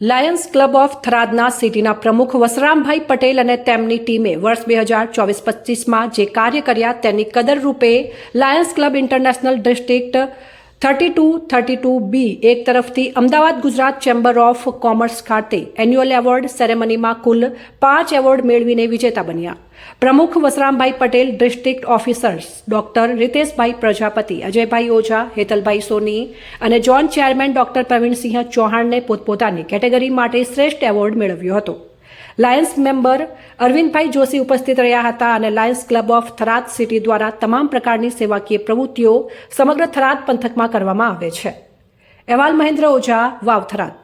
Lions club of થરાદના સિટીના પ્રમુખ વસરામભાઈ પટેલ અને તેમની ટીમે વર્ષ 2024-25માં જે કાર્ય કર્યા તેની કદર રૂપે Lions club international district 3232B એક તરફથી Ahmedabad Gujarat chamber of commerce ખાતે એન્યુઅલ એવોર્ડ સેરેમનીમાં કુલ 5 એવોર્ડ મેળવીને વિજેતા બન્યા. પ્રમુખ Vasrambhai Patel, district officers doctor Riteshbhai Prajapati, Ajaybhai Ojha, Hetalbhai Soni અને ઝોન ચેરમેન ડોક્ટર પ્રવીણસિંહ ચૌહાણને પોતપોતાની કેટેગરી માટે શ્રેષ્ઠ એવોર્ડ મેળવ્યો હતો. લાયન્સ મેમ્બર અરવિંદભાઈ જોશી ઉપસ્થિત રહ્યા હતા અને Lions club of Tharad city દ્વારા તમામ પ્રકારની સેવાકીય પ્રવૃત્તિઓ સમગ્ર થરાદ પંથકમાં કરવામાં આવે છે. અહેવાલ મહેન્દ્ર ઓઝા, વાવ, થરાદ.